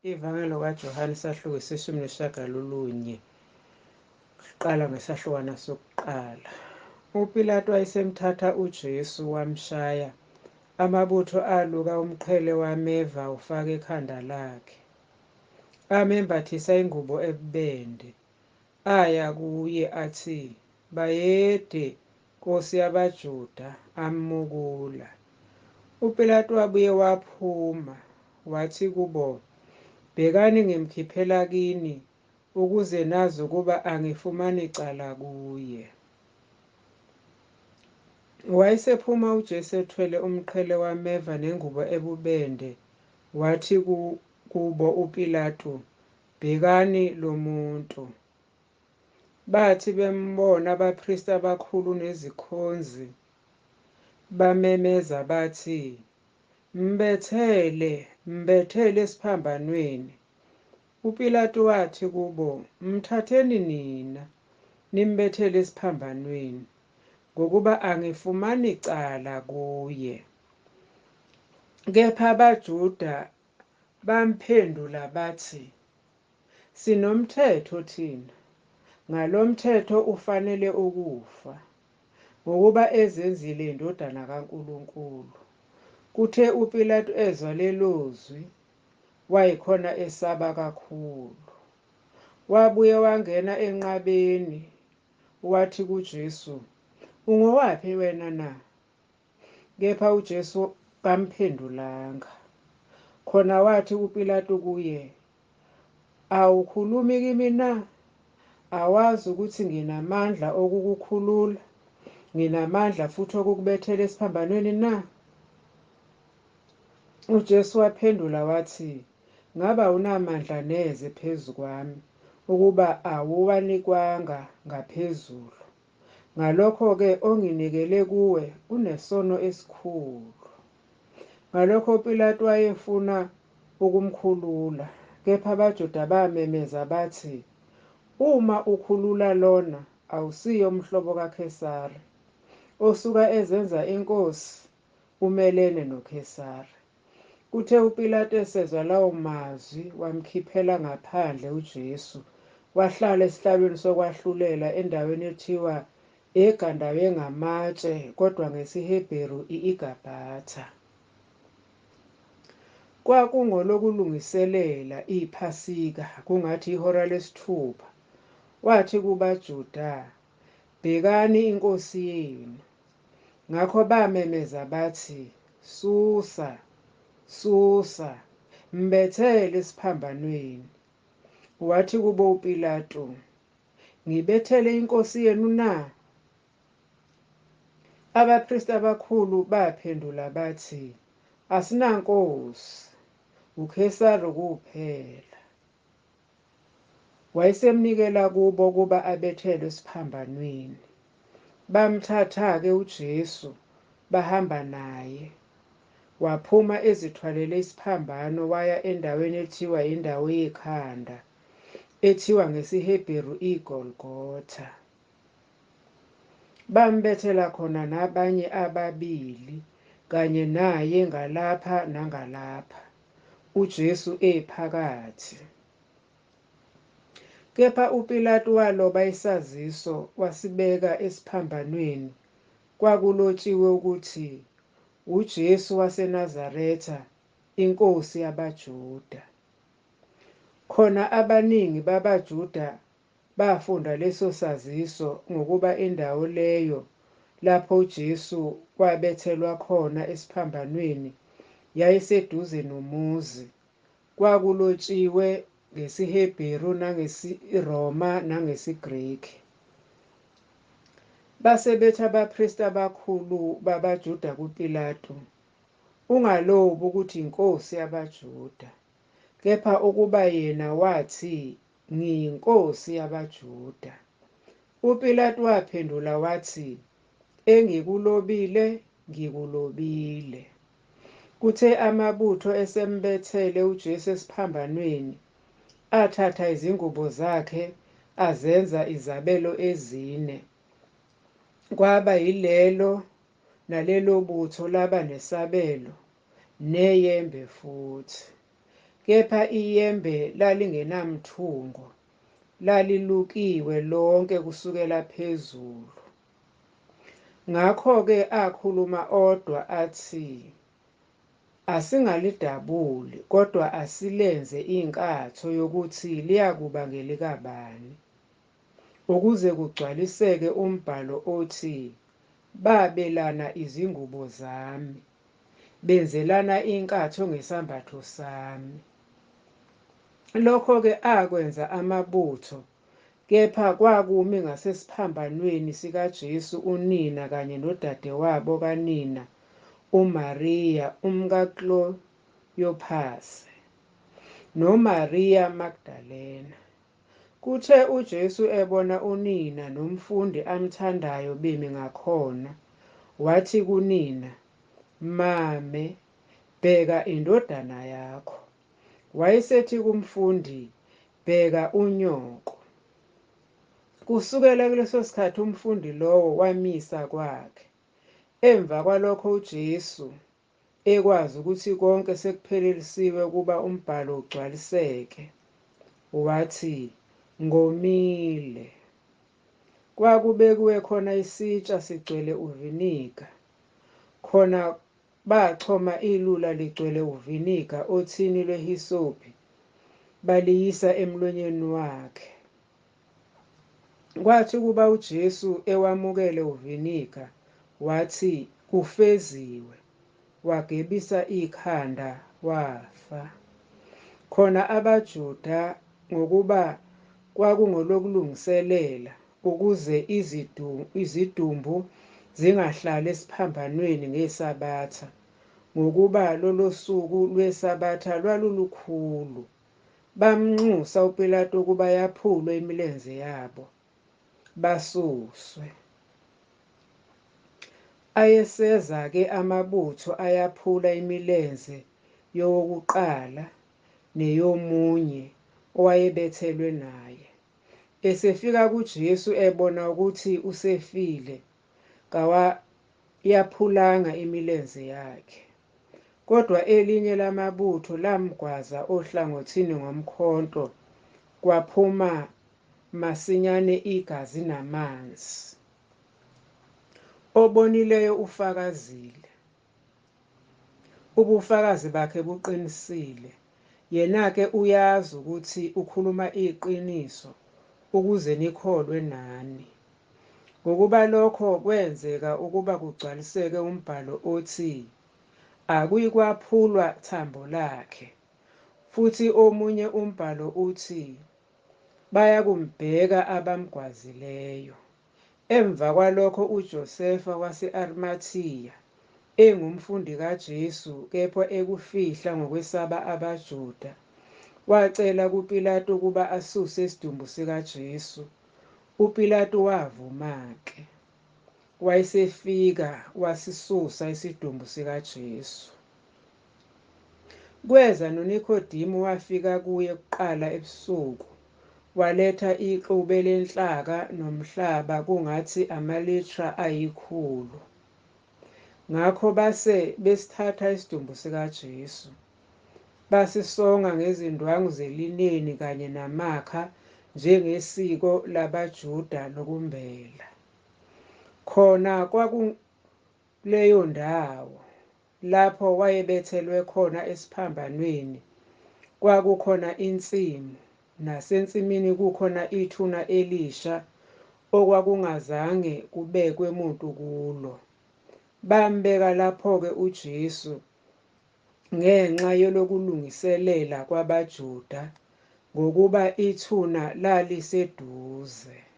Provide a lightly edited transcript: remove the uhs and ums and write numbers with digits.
Ivangelo kaJohane isahluko isishumi nesishagalolunye kuqala ngesahlukwana sokuqala. UPilato wayesemthatha uJesu wamshaya, amabutho aluka umqhele wameva ufaka ekhanda lakhe, amembathisa ingubo ebubende, aya kuye athi, "Bayede, Nkosi yabaJuda," ammukula. UPilato wabuye waphuma, wathi kubo, "Bhekani ngimkhiphela kini, ukuze nazi ukuba angifumani cala kuye." Wayesephuma uJesu ethwele umqhele wameva nengubo ebubende, wathi kubo uPilato, "Bhekani lo muntu." Bathi bembona abapristi abakhulu nezikhonzi bamemeza bathi, "Mbethele, mbethele esiphambanweni." UPilato wathi kubo, "Mthatheni nina, nimbethele esiphambanweni, ngokuba angifumani cala kuye." Kepha abaJuda bamphendula bathi, "Sinomthetho thina, ngalo mthetho ufanele ukufa, ngokuba ezenzile indodana kaNkulunkulu." Kuthe uPilato ezwa lelo zwi, wayikhona esaba kakhulu. Wabuye wangena enqabeni, wathi kuJesu, "Ungowaphi wena na?" Kepha uJesu kamphendulanga. Khona wathi uPilato kuye, "Awukhulumi kimi na? Awazi ukuthi nginamandla okukukhulula, nginamandla futhi okukubethela esiphambanweni na?" UJesu waphendula wathi, "Ngaba unamandla neze phezu kwami, ukuba awuwanikwanga ngaphezulu. Ngalokho-ke onginikele kuwe unesono esikhulu." Ngalokho uPilato wayefuna ukumkhulula, kepha abaJuda bamemeza bathi, "Uma ukhulula lona, awusiyo umhlobo kaKhesari. Osuka ezenza inkosi umelene noKhesari." Kuthe uPilato esezwa lawo mazwi, wamkhiphela ngaphandle uJesu, wahlala esihlalweni sokwahlulela endaweni ethiwa egandawe ngamatshe, kodwa ngesiHebheru iGabatha. Kwakungolokulungiselela iPhasika, kungathi ihora lesithupha. Wathi kubaJuda, "Bhekani inkosi yenu." Ngakho bamemeza bathi, "Susa, susa, mbethele esiphambanweni." Wathi kubo uPilato, "Ngibethele inkosi yenu na?" Abapristi abakhulu baphendula bathi, "Asinankosi, uKhesari kuphela." Wayesemnikela kubo ukuba abethelwe esiphambanweni. Bamthatha-ke uJesu bahamba naye. Waphuma ezithwalele isiphambano waya endaweni ethiwa indawo yekhanda, ethiwa ngesiHebheru iGolgotha. Bambethela khona nabanye ababili, kanye naye ngalapha nangalapha, uJesu ephakathi. Kepha uPilato waloba isaziso wasibeka esiphambanweni, kwakulotshiwe ukuthi, "uJesu waseNazaretha, inkosi yabaJuda." Khona abaningi babaJuda bafunda leso saziso ngokuba indawo leyo lapho uJesu kwabethelwa khona esiphambanweni yayiseduze nomuzi, kwakulotshiwe ngesiHebheru nangesiRoma nangesiGreki. Basebethi abapristi abakhulu babaJuda kuPilato, "Ungalobi ukuthi inkosi yabaJuda, kepha ukuba yena wathi, 'Ngiyinkosi yabaJuda.'" UPilato waphendula wathi, "Engikulobile, ngikulobile." Kuthe amabutho esembethele uJesu esiphambanweni, athatha izingubo zakhe azenza izabelo ezine. Kwaba yilelo nalelo butho laba nesabelo, neyembe futhi. kepha iyembe lalingenamthungo, lalilukiwe lonke kusukela phezulu. Ngakho-ke akhuluma odwa athi, "Asingalidabuli, kodwa asilenze inkatho yokuthi liyakuba ngelikabani, ukuze kugcwaliseke umbhalo othi, babelana izingubo zami, benzelana inkatho ngesambatho sami." Lokho-ke akwenza amabutho, kepha kwakumi ngasesiphambanweni sikaJesu unina kanye nodadewabo kanina, uMariya umkaKloyophase, noMariya Magdalena. Kuthe uJesu ebona unina nomfundi amthandayo bemi ngakhona, wathi kunina, "Mame, bheka indodana yakho." Wayesethi kumfundi, "Bheka unyoko." Kusukela kuleso sikhathi umfundi lowo wamisa kwakhe. Emva kwalokho uJesu, ekwazi ukuthi konke sekuphelelisiwe ukuba umbhalo ugcwaliseke, wathi, "Ngomile." Kwakubekiwe khona isitsha sigcwele uviniga, khona bachoma ilula ligcwele uviniga othini lwehisophi, baliyisa emlonyeni wakhe. Kwathi kuba uJesu ewamukele uviniga, wathi, "Kufeziwe," wagebisa ikhanda wafa. Khona abaJuda, ngokuba kwakungolokulungiselela ukuze izidumbu zingahlali esiphambanweni ngeSabatha, ngokuba lolo suku lweSabatha lwalulukhulu, bamnxusa uPilato ukuba yaphulwe imilenze yabo, basuswe. Ayeseza-ke amabutho ayaphula imilenze yowokuqala neyomunye owayebethelwe naye. Esefika kuJesu ebona ukuthi usefile, kawayaphulanga imilenze yakhe. Kodwa elinye lamabutho lamgwaza ohlangothini ngomkhonto, kwaphuma masinyane igazi namanzi. Obonileyo ufakazile, ubufakazi bakhe buqinisile. Yena-ke uyazi ukuthi ukhuluma iqiniso ukuze nikholwe nani. Ngokuba lokho kwenzeka ukuba kugcwaliseke umbhalo othi, "Akuyikwaphulwa thambo lakhe." Futhi omunye umbhalo uthi, "Bayakumbheka abamgwazileyo." Emva kwalokho uJosefa wase-Arimathiya, engumfundi kaJesu kepha ekufihla ngokwesaba abaJuda, wacela kuPilato ukuba asuse isidumbu sikaJesu. uPilato wavuma-ke. Wayesefika wasisusa isidumbu sikaJesu. Kweza noNikodimo wafika kuye kuqala ebusuku, waletha ixube lenhlaka nomhlaba kungathi amalitra 100. Ngakho base besithatha isidumbu sikaJesu, basisonga ngezindwangu zelineni kanye namakha njengesiko labaJuda lokumbela. Khona kwakuleyo ndawo lapho wayebethelwe khona esiphambanweni, kwakukhona insimu, nasensimini kukhona ithuna elisha okwakungazange kubekwe muntu kulo. Bambeka lapho-ke uJesu ngenxa yelokulungiselela kwabaJuda, ngokuba ithuna laliseduze.